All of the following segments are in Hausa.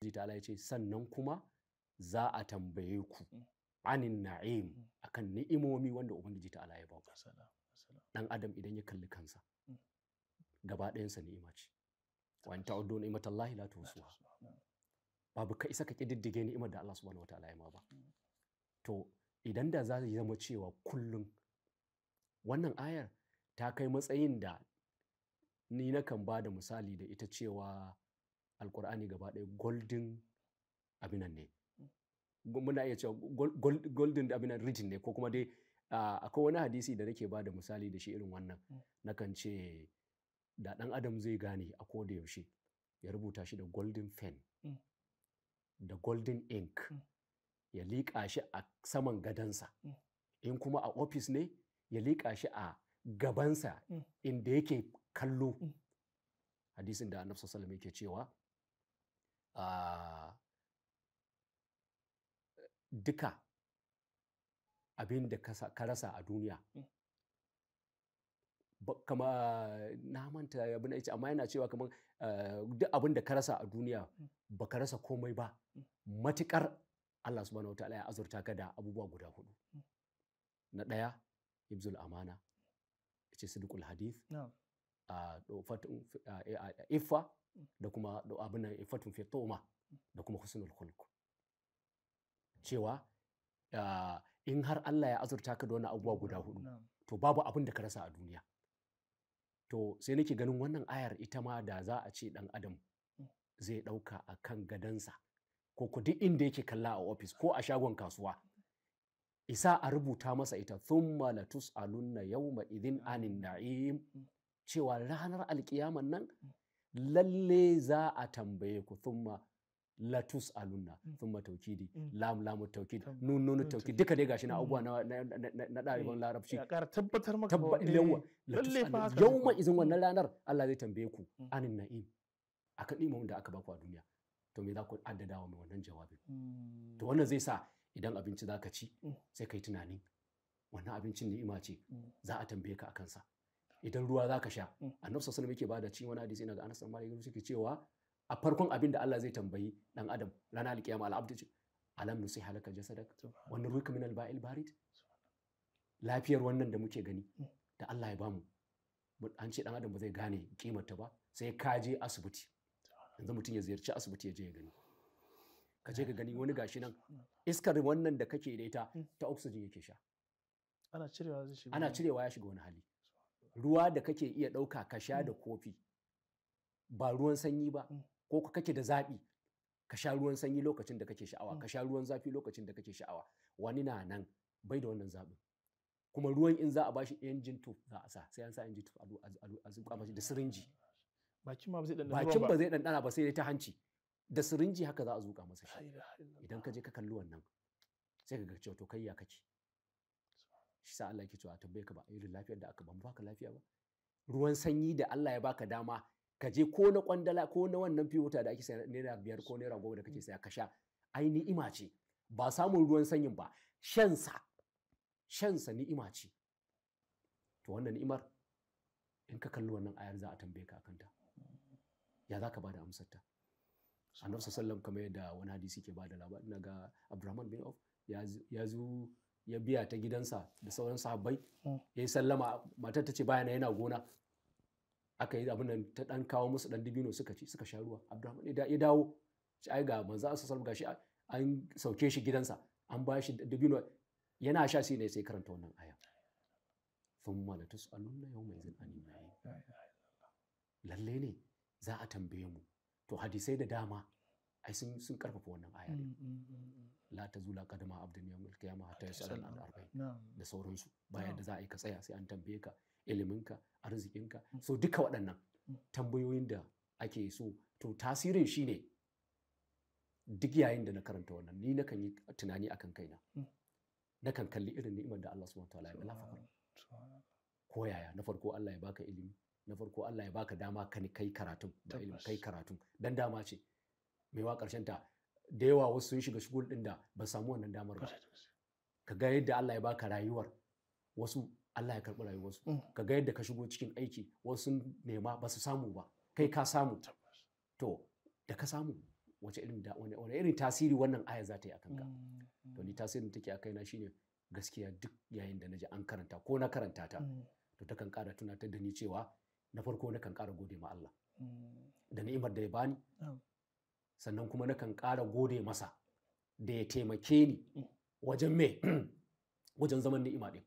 ta'ala ya ce sannan kuma za a tambaye ku anin na'im akan ni'imomi wanda ubangiji ta'ala ya ba ku. Dan adam idan ya kalli kansa gaba ɗayansa ni'ima ce. Wa in ta'uddu ni'matallahi la tuhsuha. Babu ka isa ka kididdige ni'imar da Allah subhanahu wataala ya ma ba. To idan da za zama cewa kullum wannan ayar ta kai matsayin da ni nakan ba da misali da ita cewa alkur'ani gaba ɗaya golden abinan ne. Muna iya cewa golden abinan region ne ko kuma dai akwai wani hadisi da nake ba da misali da shi irin wannan. Nakan ce da ɗan adam zai gane a koda yaushe ya rubuta shi da golden pen da golden ink ya liƙa shi a saman gadansa. In kuma a ofis ne ya liƙa shi a gabansa inda yake kallo. Hadisin da annabi sallallahu alaihi wasallam yake cewa duka abin da ka rasa a duniya kama na manta abin da amma yana cewa kamar duk abin da ka rasa a duniya baka rasa komai ba matukar Allah subhanahu wataala ya azurta ka da abubuwa guda 4. Na ɗaya hibzul amana, yace sidqul hadith, iffa da kuma abin nan ifatun fi tuma da kuma husnul khuluq. Cewa in har Allah ya azurta ka da wani abubuwa guda 4 to babu abin da ka rasa a duniya. To sai nake ganin wannan ayar ita ma da za a ce dan adam zai ɗauka a kan gadansa ko ku duk inda yake kalla a ofis ko a shagon kasuwa isa a rubuta masa ita thumma latus'alunna yawma idhin anin na'im, cewa ranar alkiyaman nan lalle za a tambaye ku. Thumma latus'alunna thumma taukidi lamu taukid nun taukid duka dai gashi na abubuwa na ɗaliban larabci ya ƙara tabbatar maka lalle yawma idhin wannan ranar Allah zai tambaye ku anin na'im akan ni'imomin da aka baku a duniya. To me za ku addada wa mai wannan jawabin? To wannan zai sa idan abinci za ka ci sai ka yi tunanin wannan abincin ni'ima ce za a tambaye ka a kansa. Idan ruwa za ka sha annabi sallallahu alaihi wasallam yake bada ci wani hadisi ina ga Anas bin Malik suke cewa a farkon abin da Allah zai tambayi dan adam ranar alkiyama al'abdu ce alam nusi halaka jasadak wannan ruka min al-ba'il barid. Lafiyar wannan da muke gani da Allah ya bamu an ce dan adam ba zai gane kimar ta ba sai ka je asibiti. Yanzu mutum ya ziyarci asibiti ya je ya gani, ka je ka gani wani gashi nan iskar wannan da kake da ita ta oxygen yake sha, ana cirewa ya shiga wani hali. Ruwa da kake iya ɗauka ka sha da kofi ba ruwan sanyi ba ko kake da zaɓi ka sha ruwan sanyi lokacin da kake sha'awa ka sha ruwan zafi lokacin da kake sha'awa, wani na nan bai da wannan zaɓin. Kuma ruwan in za a bashi engine tube za a sa sai an sa engine tube a zuƙa mashi da sirinji. Bakin ba zai ɗanɗana ba sai dai ta hanci da sirinji haka za a zuƙa masa shi. Idan ka je ka kalli wannan sai ka ga cewa to kai ya kake. Shi sa Allah yake cewa a tambaye ka ba irin lafiyar da aka ban baka lafiya ba. Ruwan sanyi da Allah ya baka dama ka je ko na kwandala ko na wannan fiyota da ake saya naira 5 ko naira 10 da kake saya ka sha, ai ni'ima ce. Ba samun ruwan sanyin ba, shansa ni'ima ce. To wannan ni'imar in ka kalli wannan ayar za a tambaye ka akan ta. Ya za ka ba da amsarta? Annabi sallallahu kamar yadda wani hadisi ke ba da labari na ga Abdurrahman bin Auf ya zo ya biya ta gidansa da sauran sahabbai ya yi sallama, matar ta ce bayana yana gona, aka yi abin nan ta dan kawo musu dan dibino suka ci suka sha ruwa. Abdurrahman ya dawo shi ai ga manzo sallallahu gashi an sauke shi gidansa an ba shi dibino yana sha sai ne sai karanta wannan aya thumma latus'alunna yawma idhin anin na'im. Lalle ne za a tambaye mu. To hadisai da dama ai sun karfafa wannan aya ne. La tazula qadama abdin yawmil qiyamah hatta yas'al an arba'in da sauransu. Bayan da za a yi ka tsaya sai an tambaye ka iliminka, arzikinka. So duka waɗannan tambayoyin da ake so to tasirin shi ne duk yayin da na karanta wannan ni nakan yi tunani akan kaina. Nakan kalli irin ni'imar da Allah subhanahu wa ta'ala ya lafa. Ko yaya na farko Allah ya baka ilimi, na farko Allah ya baka dama kai karatun ba ilimi kai karatun dan dama ce mai wa karshen ta da yawa wasu sun shiga shugul din da ba samu wannan damar ba. Ka ga yadda Allah ya baka rayuwar, wasu Allah ya karɓi rayuwarsu. Ka ga yadda ka shigo cikin aiki wasu sun nema ba su samu ba kai ka samu. To da ka samu wani irin tasiri wannan aya za ta yi akan ka. To ni tasirin take a kaina shine gaskiya duk yayin da naji an karanta ko na karanta ta to takan ƙara tunatar da ni cewa na farko nakan ƙara gode ma Allah da ni'imar da ya bani, sannan kuma nakan ƙara gode masa da ya taimake ni wajen wajen zaman ni'ima din.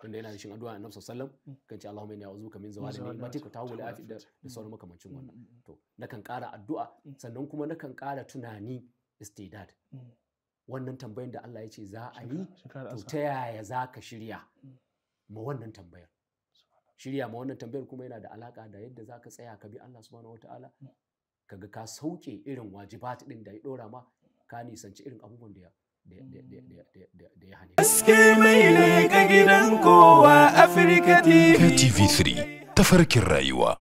Tunda yana da shin addu'a Annabi sallallahu alaihi wasallam kan ce Allahumma inni a'udhuka min zawali ni'matika wa tahawuli afi da sauran makamancin wannan. To nakan ƙara addu'a sannan kuma nakan ƙara tunani istidad. Wannan tambayar da Allah ya ce za a yi to ta yaya za ka shirya ma wannan tambayar. Shirya ma wannan tambayar kuma yana da alaka da yadda za ka tsaya ka bi Allah subhanahu wataala, kaga ka sauke irin wajibat din da ya dora ma, ka nisanci irin abubuwan da ya hane. Haske mai ne ga gidan kowa Afirka TV. TV3 tafarkin rayuwa.